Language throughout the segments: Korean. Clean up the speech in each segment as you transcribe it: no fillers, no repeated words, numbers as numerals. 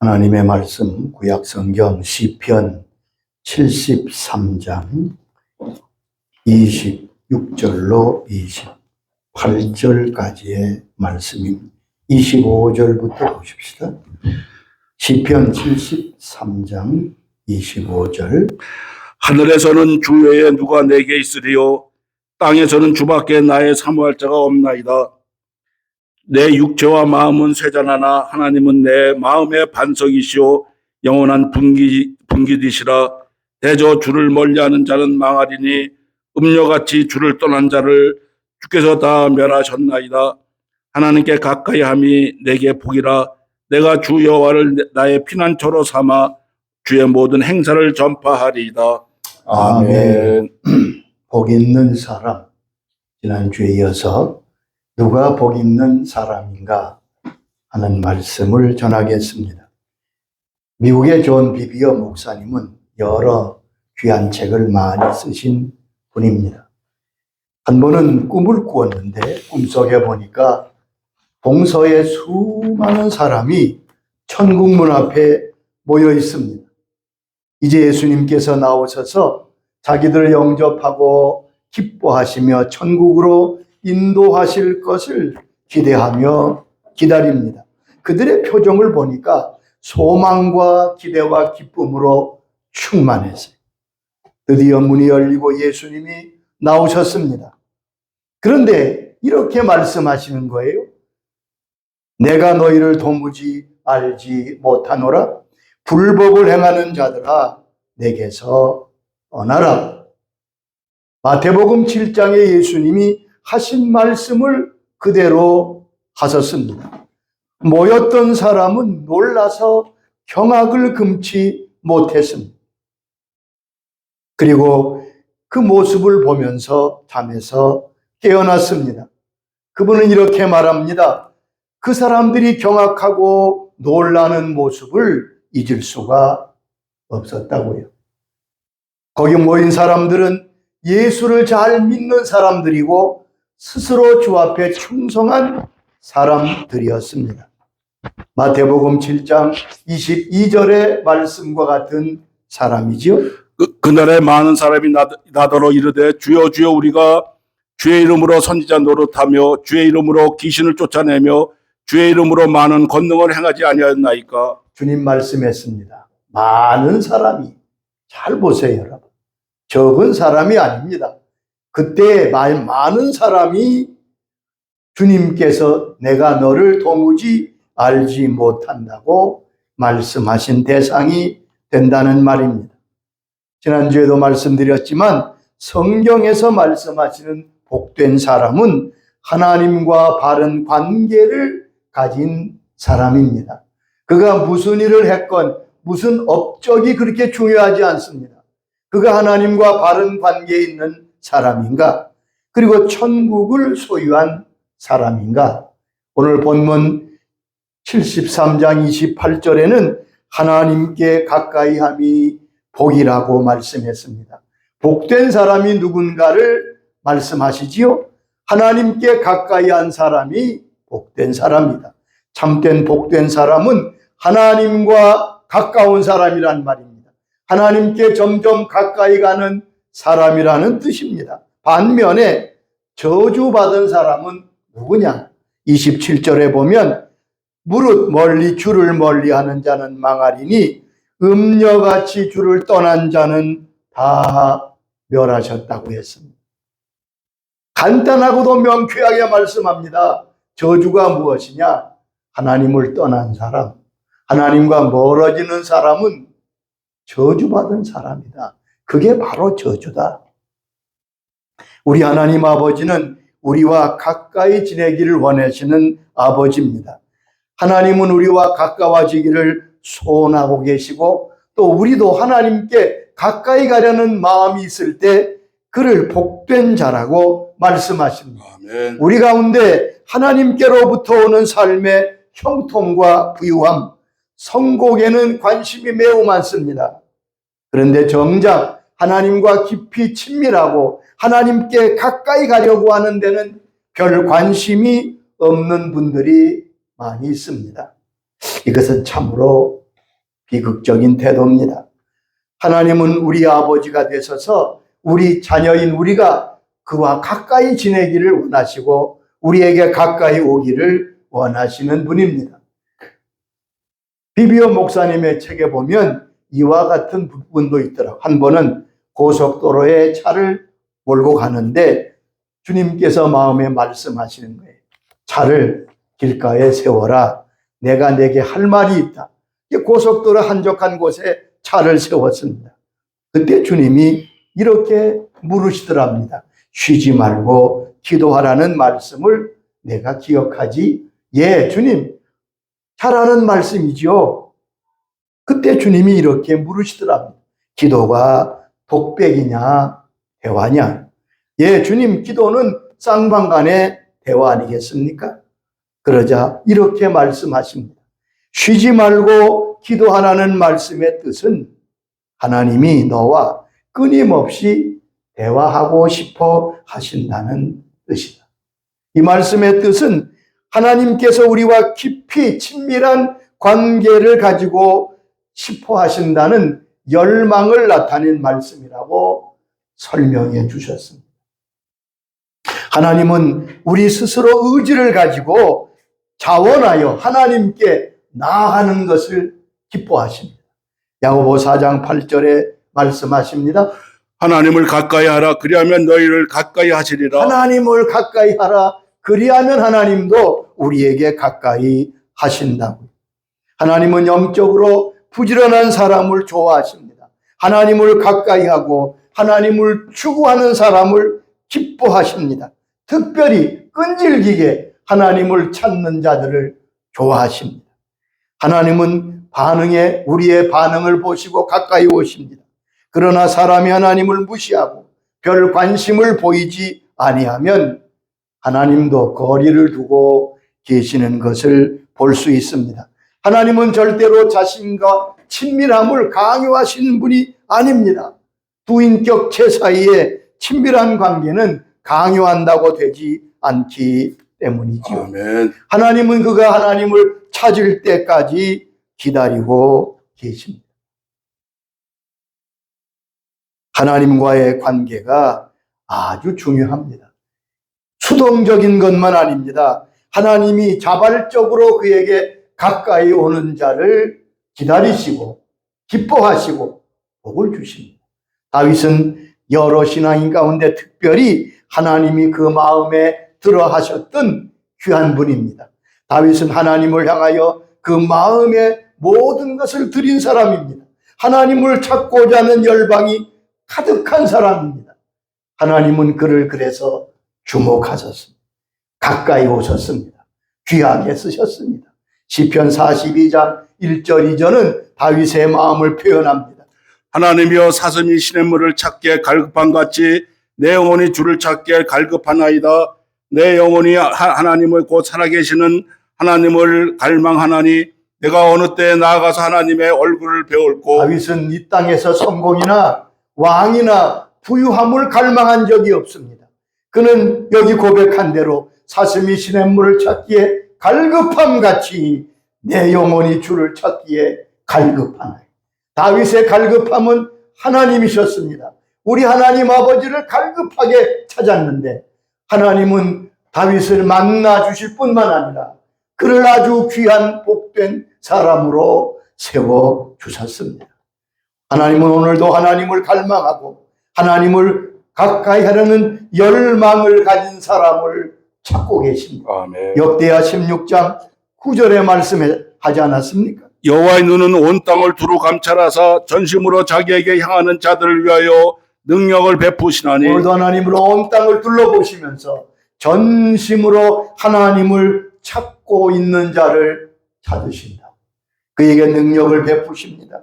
하나님의 말씀 구약 성경 시편 73장 26절로 28절까지의 말씀입니다. 25절부터 보십시다. 시편 73장 25절. 하늘에서는 주 외에 누가 내게 있으리요? 땅에서는 주밖에 나의 사모할 자가 없나이다. 내 육체와 마음은 쇠잔하나 하나님은 내 마음의 반석이시오 영원한 분기디시라. 대저 주를 멀리하는 자는 망하리니 음녀같이 주를 떠난 자를 주께서 다 멸하셨나이다. 하나님께 가까이함이 내게 복이라. 내가 주 여호와를 나의 피난처로 삼아 주의 모든 행사를 전파하리이다. 아멘. 복 있는 사람. 지난주에 이어서 누가 복 있는 사람인가 하는 말씀을 전하겠습니다. 미국의 존 비비어 목사님은 여러 귀한 책을 많이 쓰신 분입니다. 한 번은 꿈을 꾸었는데 꿈속에 보니까 동서의 수많은 사람이 천국 문 앞에 모여 있습니다. 이제 예수님께서 나오셔서 자기들 영접하고 기뻐하시며 천국으로 인도하실 것을 기대하며 기다립니다. 그들의 표정을 보니까 소망과 기대와 기쁨으로 충만했어요. 드디어 문이 열리고 예수님이 나오셨습니다. 그런데 이렇게 말씀하시는 거예요. 내가 너희를 도무지 알지 못하노라. 불법을 행하는 자들아 내게서 떠나라. 마태복음 7장에 예수님이 하신 말씀을 그대로 하셨습니다. 모였던 사람은 놀라서 경악을 금치 못했습니다. 그리고 그 모습을 보면서 잠에서 깨어났습니다. 그분은 이렇게 말합니다. 그 사람들이 경악하고 놀라는 모습을 잊을 수가 없었다고요. 거기 모인 사람들은 예수를 잘 믿는 사람들이고 스스로 주 앞에 충성한 사람들이었습니다. 마태복음 7장 22절의 말씀과 같은 사람이지요. 그날에 많은 사람이 나더러 이르되 주여 주여 우리가 주의 이름으로 선지자 노릇하며 주의 이름으로 귀신을 쫓아내며 주의 이름으로 많은 권능을 행하지 아니하였나이까. 주님 말씀했습니다. 많은 사람이, 잘 보세요 여러분. 적은 사람이 아닙니다. 그때 많은 사람이 주님께서 내가 너를 도무지 알지 못한다고 말씀하신 대상이 된다는 말입니다. 지난주에도 말씀드렸지만 성경에서 말씀하시는 복된 사람은 하나님과 바른 관계를 가진 사람입니다. 그가 무슨 일을 했건 무슨 업적이 그렇게 중요하지 않습니다. 그가 하나님과 바른 관계에 있는 사람인가? 그리고 천국을 소유한 사람인가? 오늘 본문 73장 28절에는 하나님께 가까이함이 복이라고 말씀했습니다. 복된 사람이 누군가를 말씀하시지요? 하나님께 가까이한 사람이 복된 사람이다. 참된 복된 사람은 하나님과 가까운 사람이란 말입니다. 하나님께 점점 가까이 가는 사람이라는 뜻입니다. 반면에 저주받은 사람은 누구냐? 27절에 보면 무릇 멀리 주를 멀리하는 자는 망하리니 음녀같이 주를 떠난 자는 다 멸하셨다고 했습니다. 간단하고도 명쾌하게 말씀합니다. 저주가 무엇이냐? 하나님을 떠난 사람, 하나님과 멀어지는 사람은 저주받은 사람이다. 그게 바로 저주다. 우리 하나님 아버지는 우리와 가까이 지내기를 원하시는 아버지입니다. 하나님은 우리와 가까워지기를 소원하고 계시고 또 우리도 하나님께 가까이 가려는 마음이 있을 때 그를 복된 자라고 말씀하십니다. 아멘. 우리 가운데 하나님께로부터 오는 삶의 형통과 부유함, 성공에는 관심이 매우 많습니다. 그런데 정작 하나님과 깊이 친밀하고 하나님께 가까이 가려고 하는 데는 별 관심이 없는 분들이 많이 있습니다. 이것은 참으로 비극적인 태도입니다. 하나님은 우리 아버지가 되셔서 우리 자녀인 우리가 그와 가까이 지내기를 원하시고 우리에게 가까이 오기를 원하시는 분입니다. 비비오 목사님의 책에 보면 이와 같은 부분도 있더라고요. 한 번은 고속도로에 차를 몰고 가는데 주님께서 마음에 말씀하시는 거예요. 차를 길가에 세워라. 내가 내게 할 말이 있다. 고속도로 한적한 곳에 차를 세웠습니다. 그때 주님이 이렇게 물으시더랍니다. 쉬지 말고 기도하라는 말씀을 내가 기억하지? 예, 주님. 잘하는 말씀이죠. 그때 주님이 이렇게 물으시더랍니다. 기도가 독백이냐, 대화냐? 예, 주님, 기도는 쌍방간의 대화 아니겠습니까? 그러자 이렇게 말씀하십니다. 쉬지 말고 기도하라는 말씀의 뜻은 하나님이 너와 끊임없이 대화하고 싶어 하신다는 뜻이다. 이 말씀의 뜻은 하나님께서 우리와 깊이 친밀한 관계를 가지고 싶어 하신다는 열망을 나타낸 말씀이라고 설명해 주셨습니다. 하나님은 우리 스스로 의지를 가지고 자원하여 하나님께 나아가는 것을 기뻐하십니다. 야고보 4장 8절에 말씀하십니다. 하나님을 가까이 하라. 그리하면 너희를 가까이 하시리라. 하나님을 가까이 하라. 그리하면 하나님도 우리에게 가까이 하신다고. 하나님은 영적으로 부지런한 사람을 좋아하십니다. 하나님을 가까이 하고 하나님을 추구하는 사람을 기뻐하십니다. 특별히 끈질기게 하나님을 찾는 자들을 좋아하십니다. 하나님은 우리의 반응을 보시고 가까이 오십니다. 그러나 사람이 하나님을 무시하고 별 관심을 보이지 아니하면 하나님도 거리를 두고 계시는 것을 볼 수 있습니다. 하나님은 절대로 자신과 친밀함을 강요하시는 분이 아닙니다. 두 인격체 사이에 친밀한 관계는 강요한다고 되지 않기 때문이죠. 아멘. 하나님은 그가 하나님을 찾을 때까지 기다리고 계십니다. 하나님과의 관계가 아주 중요합니다. 수동적인 것만 아닙니다. 하나님이 자발적으로 그에게 가까이 오는 자를 기다리시고 기뻐하시고 복을 주십니다. 다윗은 여러 신앙인 가운데 특별히 하나님이 그 마음에 들어 하셨던 귀한 분입니다. 다윗은 하나님을 향하여 그 마음의 모든 것을 드린 사람입니다. 하나님을 찾고자 하는 열방이 가득한 사람입니다. 하나님은 그를 그래서 주목하셨습니다. 가까이 오셨습니다. 귀하게 쓰셨습니다. 시편 42장 1절 2절은 다윗의 마음을 표현합니다. 하나님이여 사슴이 시냇물을 찾기에 갈급한 같이 내 영혼이 주를 찾기에 갈급하나이다. 내 영혼이 하나님을 곧 살아계시는 하나님을 갈망하나니 내가 어느 때에 나아가서 하나님의 얼굴을 배울고. 다윗은 이 땅에서 성공이나 왕이나 부유함을 갈망한 적이 없습니다. 그는 여기 고백한 대로 사슴이 시냇물을 찾기에 갈급함 같이 내 영혼이 주를 찾기에 갈급하나이. 다윗의 갈급함은 하나님이셨습니다. 우리 하나님 아버지를 갈급하게 찾았는데 하나님은 다윗을 만나 주실 뿐만 아니라 그를 아주 귀한 복된 사람으로 세워 주셨습니다. 하나님은 오늘도 하나님을 갈망하고 하나님을 가까이 하려는 열망을 가진 사람을 찾고 계십니다. 아멘. 역대하 16장 9절에 말씀하지 않았습니까? 여호와의 눈은 온 땅을 두루 감찰하사 전심으로 자기에게 향하는 자들을 위하여 능력을 베푸시나니. 오늘도 하나님으로 온 땅을 둘러보시면서 전심으로 하나님을 찾고 있는 자를 찾으신다. 그에게 능력을 베푸십니다.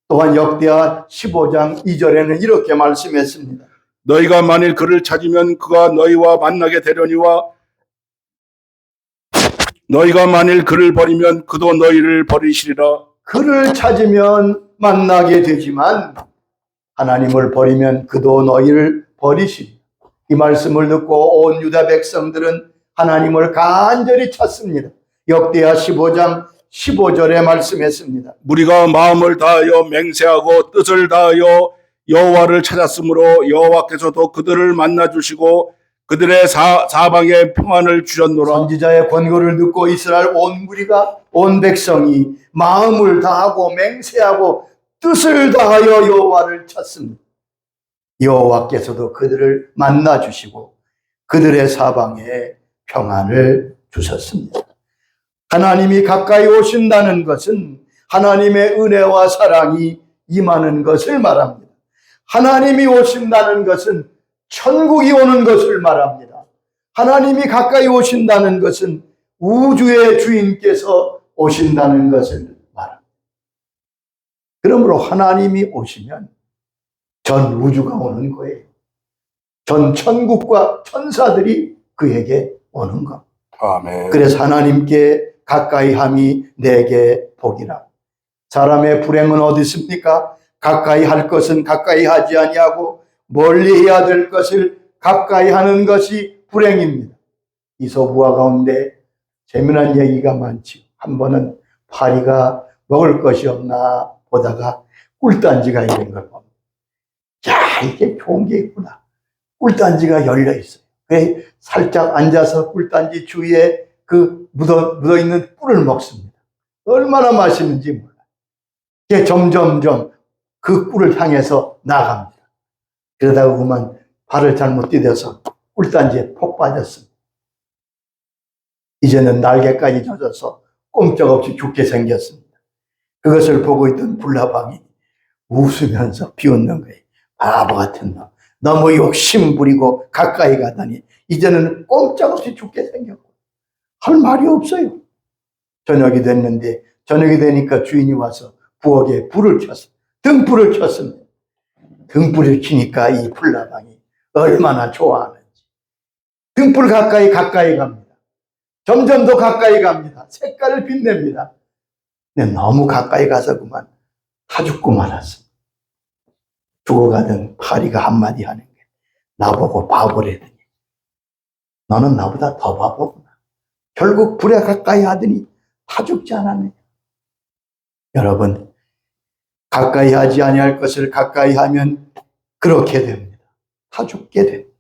또한 역대하 15장 2절에는 이렇게 말씀했습니다. 너희가 만일 그를 찾으면 그가 너희와 만나게 되려니와 너희가 만일 그를 버리면 그도 너희를 버리시리라. 그를 찾으면 만나게 되지만 하나님을 버리면 그도 너희를 버리시리. 이 말씀을 듣고 온 유다 백성들은 하나님을 간절히 찾습니다. 역대하 15장 15절에 말씀했습니다. 무리가 마음을 다하여 맹세하고 뜻을 다하여 여호와를 찾았으므로 여호와께서도 그들을 만나 주시고 그들의 사방에 평안을 주셨노라. 선지자의 권고를 듣고 이스라엘 온 무리가, 온 백성이 마음을 다하고 맹세하고 뜻을 다하여 여호와를 찾습니다. 여호와께서도 그들을 만나 주시고 그들의 사방에 평안을 주셨습니다. 하나님이 가까이 오신다는 것은 하나님의 은혜와 사랑이 임하는 것을 말합니다. 하나님이 오신다는 것은 천국이 오는 것을 말합니다. 하나님이 가까이 오신다는 것은 우주의 주인께서 오신다는 것을 말합니다. 그러므로 하나님이 오시면 전 우주가 오는 거예요. 전 천국과 천사들이 그에게 오는 것. 아멘. 그래서 하나님께 가까이 함이 내게 복이라. 사람의 불행은 어디 있습니까? 가까이 할 것은 가까이 하지 아니하고 멀리 해야 될 것을 가까이 하는 것이 불행입니다. 이 소부화 가운데 재미난 얘기가 많지요. 한 번은 파리가 먹을 것이 없나 보다가 꿀단지가 있는 걸 봅니다. 야, 이게 좋은 게 있구나. 꿀단지가 열려 있어요. 그래 살짝 앉아서 꿀단지 주위에 그 묻어있는 꿀을 먹습니다. 얼마나 맛있는지 몰라요. 이게 점점점 그 꿀을 향해서 나갑니다. 그러다가 그만 발을 잘못 디뎌서 꿀단지에 폭 빠졌습니다. 이제는 날개까지 젖어서 꼼짝없이 죽게 생겼습니다. 그것을 보고 있던 불나방이 웃으면서 비웃는 거예요. 바보 같은 놈. 너무 욕심 부리고 가까이 가다니 이제는 꼼짝없이 죽게 생겼고 할 말이 없어요. 저녁이 됐는데 저녁이 되니까 주인이 와서 부엌에 불을 켰어요. 등불을 켰습니다. 등불을 켜니까 이 불나방이 얼마나 좋아하는지. 등불 가까이 갑니다. 점점 더 가까이 갑니다. 색깔을 빛냅니다. 근데 너무 가까이 가서 그만 다 죽고 말았습니다. 죽어가던 파리가 한마디 하는 게 나보고 바보래더니 너는 나보다 더 바보구나. 결국 불에 가까이 하더니 다 죽지 않았느냐. 여러분, 가까이 하지 아니할 것을 가까이 하면 그렇게 됩니다. 다 죽게 됩니다.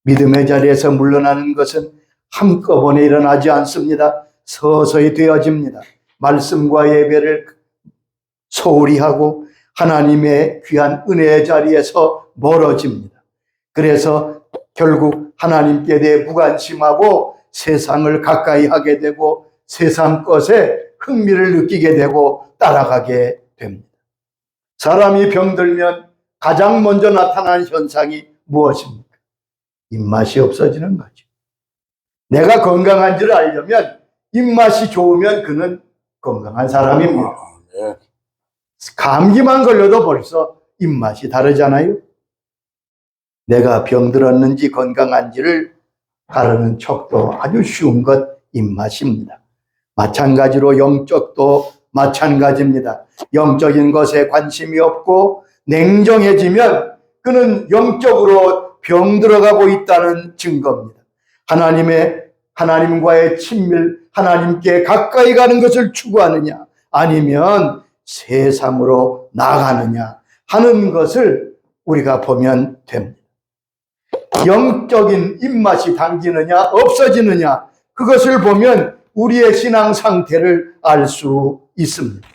믿음의 자리에서 물러나는 것은 한꺼번에 일어나지 않습니다. 서서히 되어집니다. 말씀과 예배를 소홀히 하고 하나님의 귀한 은혜의 자리에서 멀어집니다. 그래서 결국 하나님께 대해 무관심하고 세상을 가까이 하게 되고 세상 것에 흥미를 느끼게 되고 따라가게 됩니다. 사람이 병들면 가장 먼저 나타나는 현상이 무엇입니까? 입맛이 없어지는 거죠. 내가 건강한지를 알려면 입맛이 좋으면 그는 건강한 사람입니다. 감기만 걸려도 벌써 입맛이 다르잖아요. 내가 병들었는지 건강한지를 가르는 척도 아주 쉬운 것 입맛입니다. 마찬가지로 영적도 마찬가지입니다. 영적인 것에 관심이 없고 냉정해지면 그는 영적으로 병들어가고 있다는 증거입니다. 하나님과의 친밀, 하나님께 가까이 가는 것을 추구하느냐 아니면 세상으로 나가느냐 하는 것을 우리가 보면 됩니다. 영적인 입맛이 당기느냐 없어지느냐 그것을 보면 우리의 신앙 상태를 알 수 있습니다.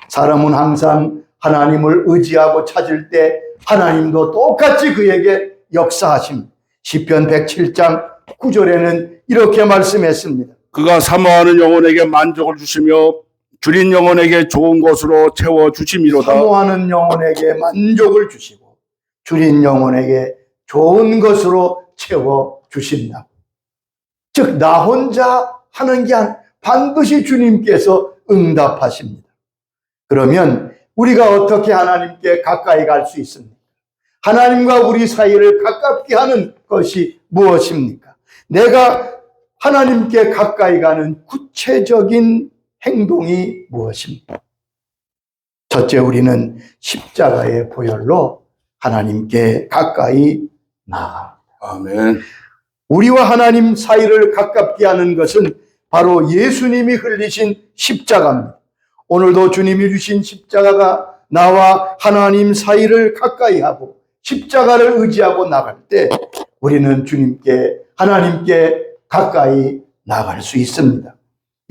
사람은 항상 하나님을 의지하고 찾을 때 하나님도 똑같이 그에게 역사하십니다. 시편 107장 9절에는 이렇게 말씀했습니다. 그가 사모하는 영혼에게 만족을 주시며 줄인 영혼에게 좋은 것으로 채워 주심이로다. 사모하는 영혼에게 만족을 주시고 줄인 영혼에게 좋은 것으로 채워 주신다. 즉 나 혼자 하는 게 아니라 반드시 주님께서 응답하십니다. 그러면 우리가 어떻게 하나님께 가까이 갈 수 있습니까? 하나님과 우리 사이를 가깝게 하는 것이 무엇입니까? 내가 하나님께 가까이 가는 구체적인 행동이 무엇입니까? 첫째, 우리는 십자가의 보혈로 하나님께 가까이 나아갑니다. 아멘. 우리와 하나님 사이를 가깝게 하는 것은 바로 예수님이 흘리신 십자가입니다. 오늘도 주님이 주신 십자가가 나와 하나님 사이를 가까이 하고 십자가를 의지하고 나갈 때 우리는 주님께, 하나님께 가까이 나갈 수 있습니다.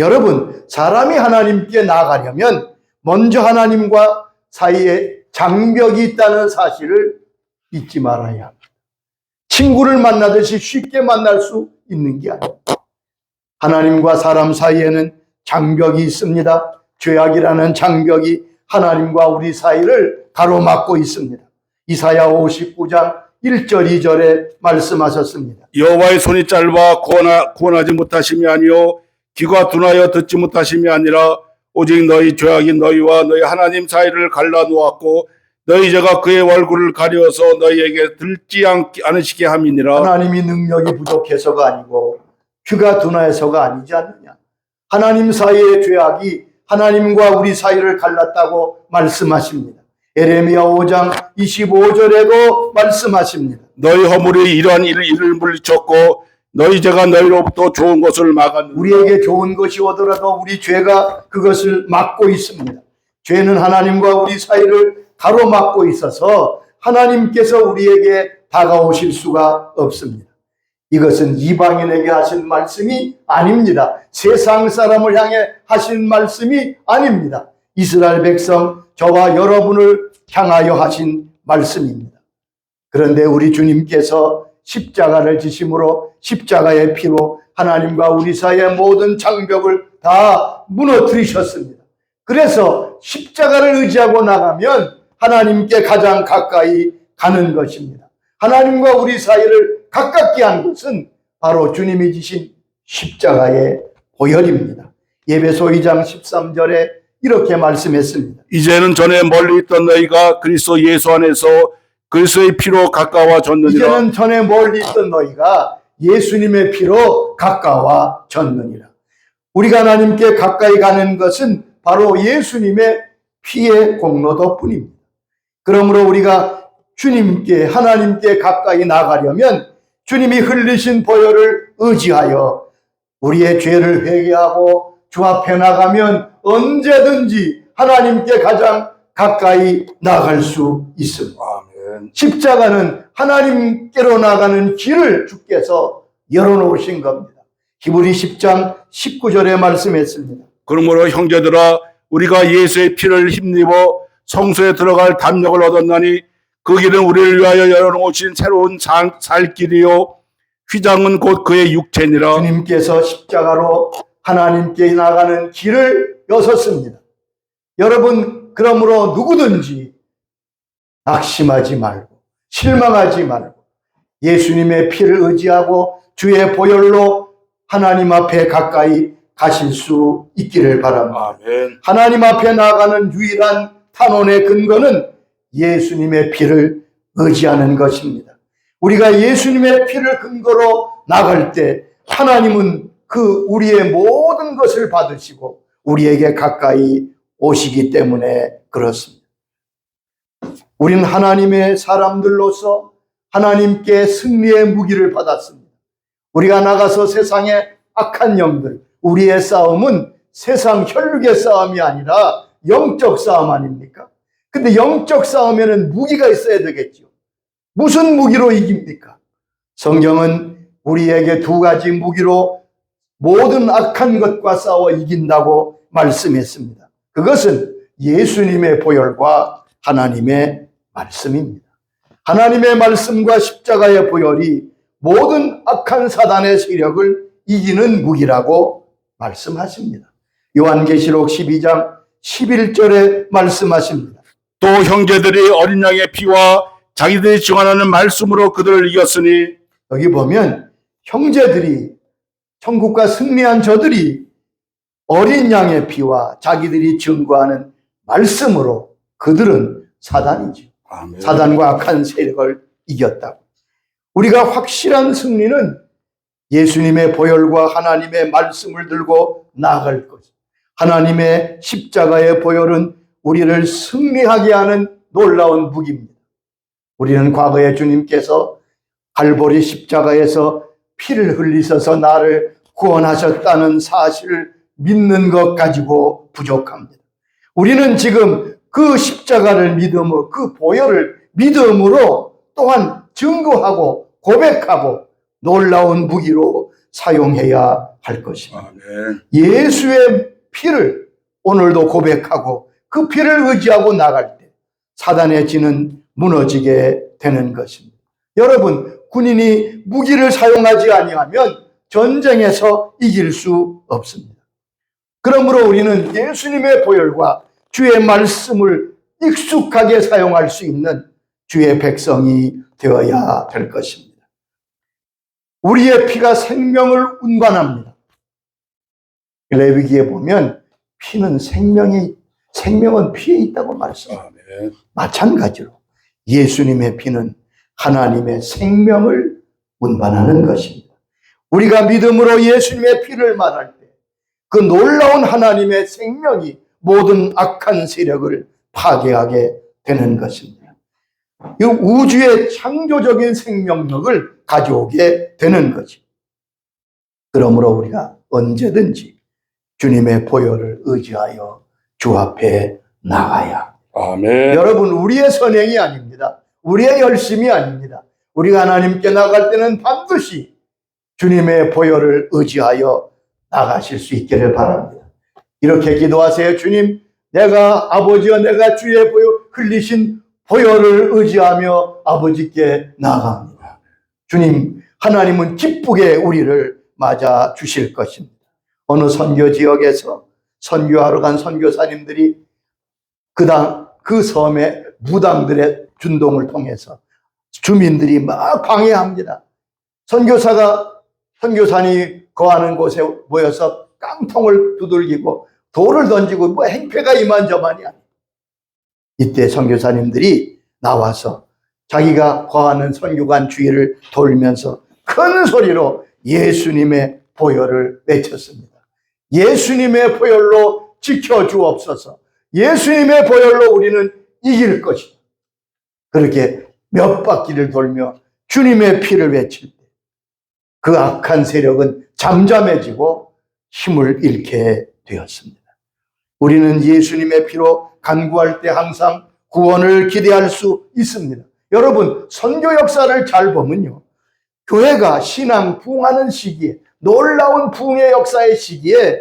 여러분, 사람이 하나님께 나가려면 먼저 하나님과 사이에 장벽이 있다는 사실을 잊지 말아야 합니다. 친구를 만나듯이 쉽게 만날 수 있는 게 아닙니다. 하나님과 사람 사이에는 장벽이 있습니다. 죄악이라는 장벽이 하나님과 우리 사이를 가로막고 있습니다. 이사야 59장 1절 2절에 말씀하셨습니다. 여호와의 손이 짧아 구원하지 못하심이 아니요 귀가 둔하여 듣지 못하심이 아니라 오직 너희 죄악이 너희와 너희 하나님 사이를 갈라놓았고 너희 죄가 그의 얼굴을 가려서 너희에게 들지 않으시게 함이니라. 하나님이 능력이 부족해서가 아니고 귀가 둔하여서가 아니지 않느냐. 하나님 사이의 죄악이 하나님과 우리 사이를 갈랐다고 말씀하십니다. 에레미야 5장 25절에도 말씀하십니다. 너희 허물이 이러한 이를 물리쳤고 너희 죄가 너희로부터 좋은 것을 막았느니라. 우리에게 좋은 것이 오더라도 우리 죄가 그것을 막고 있습니다. 죄는 하나님과 우리 사이를 가로막고 있어서 하나님께서 우리에게 다가오실 수가 없습니다. 이것은 이방인에게 하신 말씀이 아닙니다. 세상 사람을 향해 하신 말씀이 아닙니다. 이스라엘 백성, 저와 여러분을 향하여 하신 말씀입니다. 그런데 우리 주님께서 십자가를 지심으로 십자가의 피로 하나님과 우리 사이의 모든 장벽을 다 무너뜨리셨습니다. 그래서 십자가를 의지하고 나가면 하나님께 가장 가까이 가는 것입니다. 하나님과 우리 사이를 가깝게 한 것은 바로 주님이 지신 십자가의 보혈입니다. 예배소 2장 13절에 이렇게 말씀했습니다. 이제는 전에 멀리 있던 너희가 그리스도 예수 안에서 그리스도의 피로 가까워졌느니라. 이제는 전에 멀리 있던 너희가 예수님의 피로 가까워졌느니라. 우리가 하나님께 가까이 가는 것은 바로 예수님의 피의 공로 덕분입니다. 그러므로 우리가 주님께, 하나님께 가까이 나가려면 주님이 흘리신 보혈을 의지하여 우리의 죄를 회개하고 주 앞에 나가면 언제든지 하나님께 가장 가까이 나갈 수 있습니다. 아멘. 십자가는 하나님께로 나가는 길을 주께서 열어놓으신 겁니다. 히브리 10장 19절에 말씀했습니다. 그러므로 형제들아 우리가 예수의 피를 힘입어 성소에 들어갈 담력을 얻었나니 그 길은 우리를 위하여 열어놓으신 새로운 살 길이요 휘장은 곧 그의 육체니라. 주님께서 십자가로 하나님께 나가는 길을 여셨습니다. 여러분, 그러므로 누구든지 낙심하지 말고 실망하지 말고 예수님의 피를 의지하고 주의 보혈로 하나님 앞에 가까이 가실 수 있기를 바랍니다. 아멘. 하나님 앞에 나아가는 유일한 탄원의 근거는 예수님의 피를 의지하는 것입니다. 우리가 예수님의 피를 근거로 나갈 때 하나님은 그 우리의 모든 것을 받으시고 우리에게 가까이 오시기 때문에 그렇습니다. 우리는 하나님의 사람들로서 하나님께 승리의 무기를 받았습니다. 우리가 나가서 세상의 악한 영들, 우리의 싸움은 세상 혈육의 싸움이 아니라 영적 싸움 아닙니까? 근데 영적 싸움에는 무기가 있어야 되겠죠. 무슨 무기로 이깁니까? 성경은 우리에게 두 가지 무기로 모든 악한 것과 싸워 이긴다고 말씀했습니다. 그것은 예수님의 보혈과 하나님의 말씀입니다. 하나님의 말씀과 십자가의 보혈이 모든 악한 사단의 세력을 이기는 무기라고 말씀하십니다. 요한계시록 12장 11절에 말씀하십니다. 또 형제들이 어린 양의 피와 자기들이 증언하는 말씀으로 그들을 이겼으니. 여기 보면 형제들이, 천국과 승리한 저들이 어린 양의 피와 자기들이 증거하는 말씀으로 그들은 사단이죠. 아멘. 사단과 악한 세력을 이겼다고. 우리가 확실한 승리는 예수님의 보혈과 하나님의 말씀을 들고 나아갈 것. 하나님의 십자가의 보혈은 우리를 승리하게 하는 놀라운 무기입니다. 우리는 과거에 주님께서 갈보리 십자가에서 피를 흘리셔서 나를 구원하셨다는 사실을 믿는 것 가지고 부족합니다. 우리는 지금 그 십자가를 믿음으로, 그 보혈을 믿음으로 또한 증거하고 고백하고 놀라운 무기로 사용해야 할 것입니다. 아멘. 예수의 피를 오늘도 고백하고 그 피를 의지하고 나갈 때 사단의 진은 무너지게 되는 것입니다. 여러분, 군인이 무기를 사용하지 아니하면 전쟁에서 이길 수 없습니다. 그러므로 우리는 예수님의 보혈과 주의 말씀을 익숙하게 사용할 수 있는 주의 백성이 되어야 될 것입니다. 우리의 피가 생명을 운반합니다. 레위기에 보면 피는 생명은 피에 있다고 말씀합니다. 아멘. 마찬가지로 예수님의 피는 하나님의 생명을 운반하는 것입니다. 우리가 믿음으로 예수님의 피를 말할 때 그 놀라운 하나님의 생명이 모든 악한 세력을 파괴하게 되는 것입니다. 이 우주의 창조적인 생명력을 가져오게 되는 거죠. 그러므로 우리가 언제든지 주님의 보혈을 의지하여 주 앞에 나가야. 아멘. 여러분, 우리의 선행이 아닙니다. 우리의 열심이 아닙니다. 우리가 하나님께 나갈 때는 반드시 주님의 보혈을 의지하여 나가실 수 있기를 바랍니다. 이렇게 기도하세요. 주님, 내가 아버지와 내가 주의 보혈 흘리신 보혈을 의지하며 아버지께 나아갑니다. 주님, 하나님은 기쁘게 우리를 맞아 주실 것입니다. 어느 선교 지역에서 선교하러 간 선교사님들이 그 섬의 무당들의 준동을 통해서 주민들이 막 방해합니다. 선교사님이 거하는 곳에 모여서 깡통을 두들기고 돌을 던지고 뭐 행패가 이만저만이 아니에요. 이때 선교사님들이 나와서 자기가 거하는 선교관 주위를 돌면서 큰 소리로 예수님의 보혈을 외쳤습니다. 예수님의 보혈로 지켜주옵소서. 예수님의 보혈로 우리는 이길 것이다. 그렇게 몇 바퀴를 돌며 주님의 피를 외칠 때 그 악한 세력은 잠잠해지고 힘을 잃게 되었습니다. 우리는 예수님의 피로 간구할 때 항상 구원을 기대할 수 있습니다. 여러분, 선교 역사를 잘 보면요, 교회가 신앙 부흥하는 시기에, 놀라운 부흥의 역사의 시기에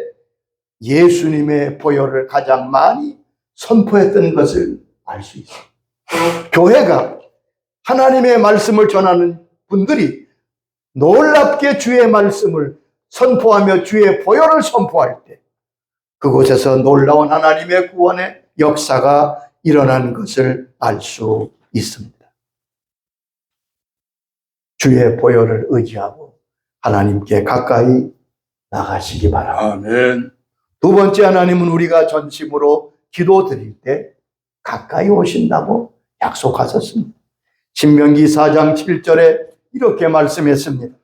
예수님의 보혈을 가장 많이 선포했던 것을 알 수 있어요. 교회가 하나님의 말씀을 전하는 분들이 놀랍게 주의 말씀을 선포하며 주의 보혈을 선포할 때 그곳에서 놀라운 하나님의 구원의 역사가 일어난 것을 알 수 있습니다. 주의 보혈을 의지하고 하나님께 가까이 나가시기 바랍니다. 아멘. 두 번째, 하나님은 우리가 전심으로 기도드릴 때 가까이 오신다고 약속하셨습니다. 신명기 4장 7절에 이렇게 말씀했습니다.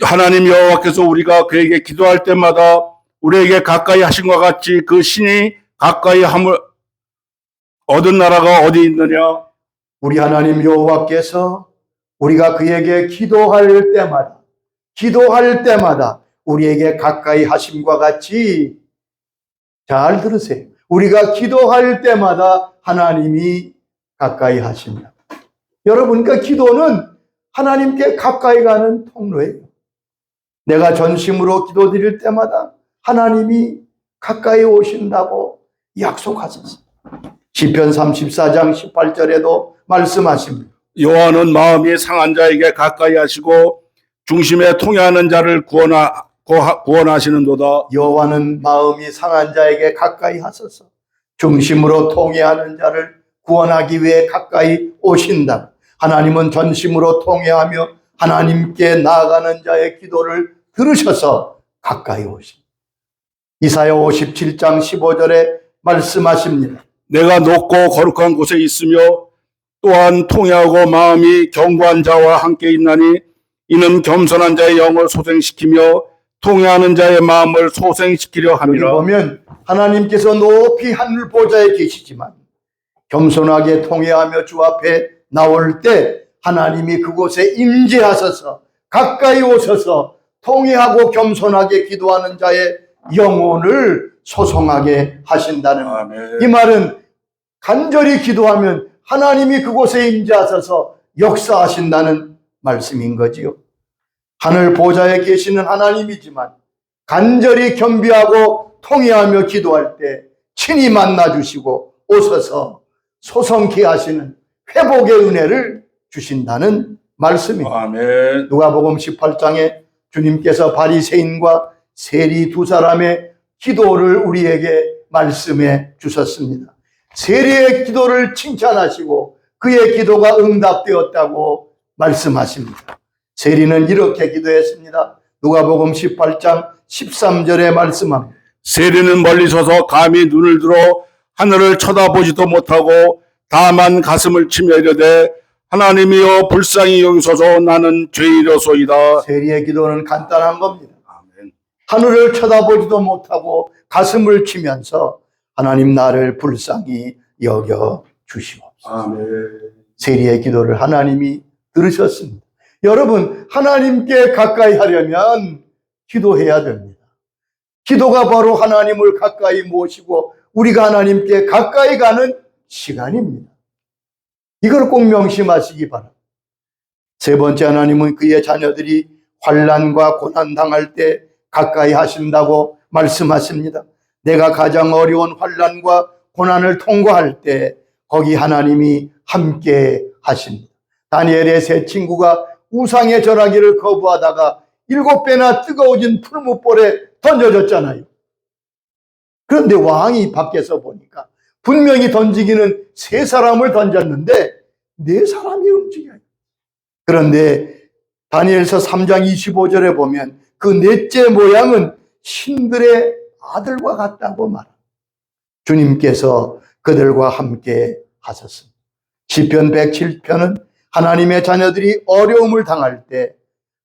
하나님 여호와께서 우리가 그에게 기도할 때마다 우리에게 가까이 하신 것 같이 그 신이 가까이 함을 얻은 나라가 어디 있느냐? 우리 하나님 여호와께서 우리가 그에게 기도할 때마다 우리에게 가까이 하심과 같이, 잘 들으세요. 우리가 기도할 때마다 하나님이 가까이 하십니다. 여러분, 그러니까 기도는 하나님께 가까이 가는 통로예요. 내가 전심으로 기도드릴 때마다 하나님이 가까이 오신다고 약속하셨어요. 시편 34장 18절에도 말씀하십니다. 여호와는 마음이 상한 자에게 가까이 하시고 중심에 통해하는 자를 구원하시는도다. 여호와는 마음이 상한 자에게 가까이 하소서 중심으로 통해하는 자를 구원하기 위해 가까이 오신다. 하나님은 전심으로 통해하며 하나님께 나아가는 자의 기도를 들으셔서 가까이 오십니다. 이사야 57장 15절에 말씀하십니다. 내가 높고 거룩한 곳에 있으며 또한 통해하고 마음이 견고한 자와 함께 있나니 이는 겸손한 자의 영을 소생시키며 통해하는 자의 마음을 소생시키려 여기 함이라. 보면 하나님께서 높이 하늘 보좌에 계시지만 겸손하게 통해하며 주 앞에 나올 때 하나님이 그곳에 임재하셔서 가까이 오셔서 통회하고 겸손하게 기도하는 자의 영혼을 소송하게 하신다는 것. 아멘. 이 말은 간절히 기도하면 하나님이 그곳에 임재하셔서 역사하신다는 말씀인 거지요. 하늘 보좌에 계시는 하나님이지만 간절히 겸비하고 통회하며 기도할 때 친히 만나주시고 오셔서 소송케 하시는 회복의 은혜를 주신다는 말씀입니다. 아멘. 누가복음 18장에 주님께서 바리새인과 세리 두 사람의 기도를 우리에게 말씀해 주셨습니다. 세리의 기도를 칭찬하시고 그의 기도가 응답되었다고 말씀하십니다. 세리는 이렇게 기도했습니다. 누가복음 18장 13절에 말씀합니다. 세리는 멀리 서서 감히 눈을 들어 하늘을 쳐다보지도 못하고 다만 가슴을 치며 이르되 하나님이여 불쌍히 여기소서 나는 죄인이로소이다. 세리의 기도는 간단한 겁니다. 아멘. 하늘을 쳐다보지도 못하고 가슴을 치면서 하나님 나를 불쌍히 여겨 주시옵소서. 아멘. 세리의 기도를 하나님이 들으셨습니다. 여러분, 하나님께 가까이 하려면 기도해야 됩니다. 기도가 바로 하나님을 가까이 모시고 우리가 하나님께 가까이 가는 시간입니다. 이걸 꼭 명심하시기 바랍니다. 세 번째, 하나님은 그의 자녀들이 환난과 고난 당할 때 가까이 하신다고 말씀하십니다. 내가 가장 어려운 환난과 고난을 통과할 때 거기 하나님이 함께 하십니다. 다니엘의 세 친구가 우상의 절하기를 거부하다가 7배나 뜨거워진 풀무불에 던져졌잖아요. 그런데 왕이 밖에서 보니까 분명히 던지기는 3사람을 던졌는데 4사람이 움직여요. 그런데 다니엘서 3장 25절에 보면 그 넷째 모양은 신들의 아들과 같다고 말합니다. 주님께서 그들과 함께 하셨습니다. 시편 107편은 하나님의 자녀들이 어려움을 당할 때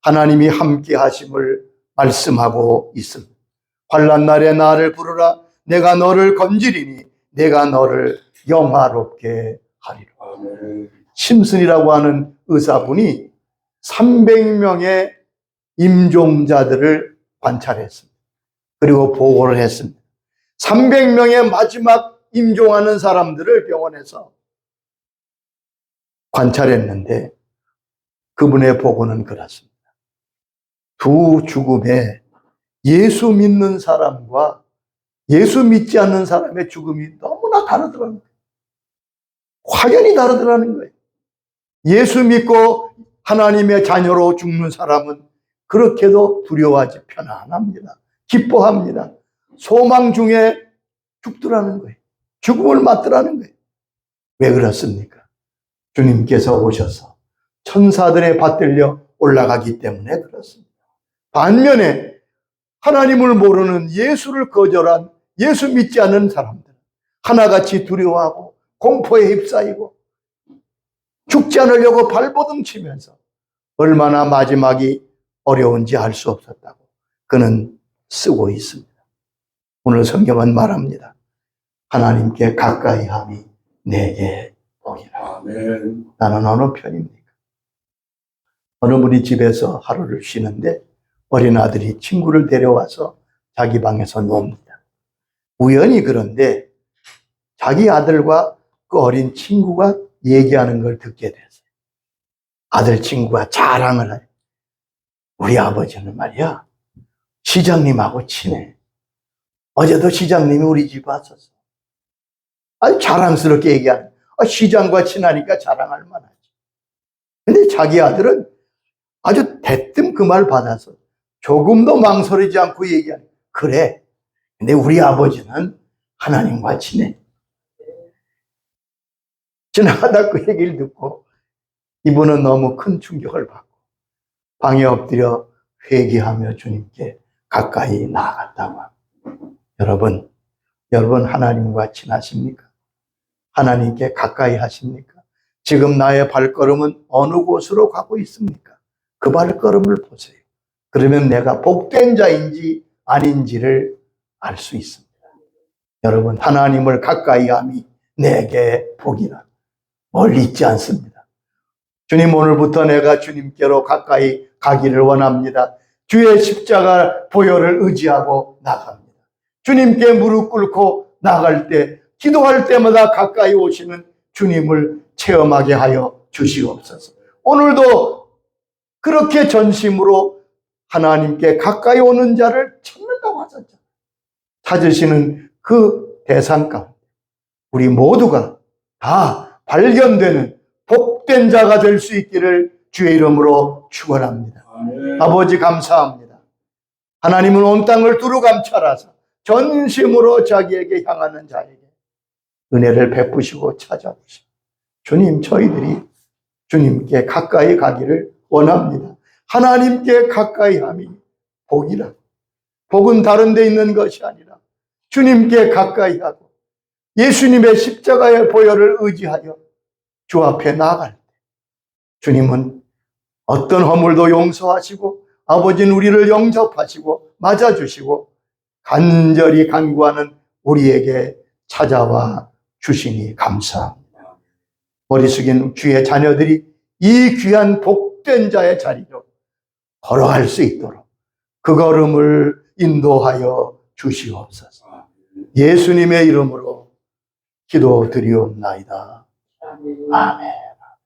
하나님이 함께 하심을 말씀하고 있습니다. 환난 날에 나를 부르라 내가 너를 건지리니 내가 너를 영화롭게 하리라. 아멘. 심슨이라고 하는 의사분이 300명의 임종자들을 관찰했습니다. 그리고 보고를 했습니다. 300명의 마지막 임종하는 사람들을 병원에서 관찰했는데 그분의 보고는 그렇습니다. 두 죽음에 예수 믿는 사람과 예수 믿지 않는 사람의 죽음이 너무나 다르더라는 거예요. 확연히 다르더라는 거예요. 예수 믿고 하나님의 자녀로 죽는 사람은 그렇게도 두려워하지 편안합니다. 기뻐합니다. 소망 중에 죽더라는 거예요. 죽음을 맞더라는 거예요. 왜 그렇습니까? 주님께서 오셔서 천사들에 받들려 올라가기 때문에 그렇습니다. 반면에 하나님을 모르는 예수를 거절한 예수 믿지 않는 사람들은 하나같이 두려워하고 공포에 휩싸이고 죽지 않으려고 발버둥 치면서 얼마나 마지막이 어려운지 알 수 없었다고 그는 쓰고 있습니다. 오늘 성경은 말합니다. 하나님께 가까이 함이 내게 복이라. 아멘. 나는 어느 편입니까? 어느 분이 집에서 하루를 쉬는데 어린아들이 친구를 데려와서 자기 방에서 놉니다. 우연히 그런데 자기 아들과 그 어린 친구가 얘기하는 걸 듣게 됐어요. 아들 친구가 자랑을 해요. 우리 아버지는 말이야 시장님하고 친해. 어제도 시장님이 우리 집 왔었어. 아주 자랑스럽게 얘기하는. 시장과 친하니까 자랑할 만하지. 근데 자기 아들은 아주 대뜸 그 말 받아서 조금도 망설이지 않고 얘기하는. 그래. 근데 우리 아버지는 하나님과 친해. 지나가다 그 얘기를 듣고 이분은 너무 큰 충격을 받고 방에 엎드려 회개하며 주님께 가까이 나아갔다고 합니다. 여러분 하나님과 친하십니까? 하나님께 가까이 하십니까? 지금 나의 발걸음은 어느 곳으로 가고 있습니까? 그 발걸음을 보세요. 그러면 내가 복된 자인지 아닌지를 알 수 있습니다. 여러분 하나님을 가까이 함이 내게 복이라. 멀리 있지 않습니다. 주님 오늘부터 내가 주님께로 가까이 가기를 원합니다. 주의 십자가 보혈을 의지하고 나갑니다. 주님께 무릎 꿇고 나갈 때, 기도할 때마다 가까이 오시는 주님을 체험하게 하여 주시옵소서. 오늘도 그렇게 전심으로 하나님께 가까이 오는 자를 찾는다고 하셨죠. 찾으시는 그 대상 가운데 우리 모두가 다 발견되는 복된 자가 될 수 있기를 주의 이름으로 축원합니다. 아버지 감사합니다. 하나님은 온 땅을 두루 감찰하사 전심으로 자기에게 향하는 자에게 은혜를 베푸시고 찾아오시고, 주님, 저희들이 주님께 가까이 가기를 원합니다. 하나님께 가까이 함이 복이라. 복은 다른 데 있는 것이 아니라 주님께 가까이 하고 예수님의 십자가의 보혈을 의지하여 주 앞에 나아갈 때 주님은 어떤 허물도 용서하시고 아버지는 우리를 영접하시고 맞아주시고 간절히 간구하는 우리에게 찾아와 주시니 감사합니다. 머리 숙인 주의 자녀들이 이 귀한 복된 자의 자리로 걸어갈 수 있도록 그 걸음을 인도하여 주시옵소서. 예수님의 이름으로 기도드리옵나이다. 아멘.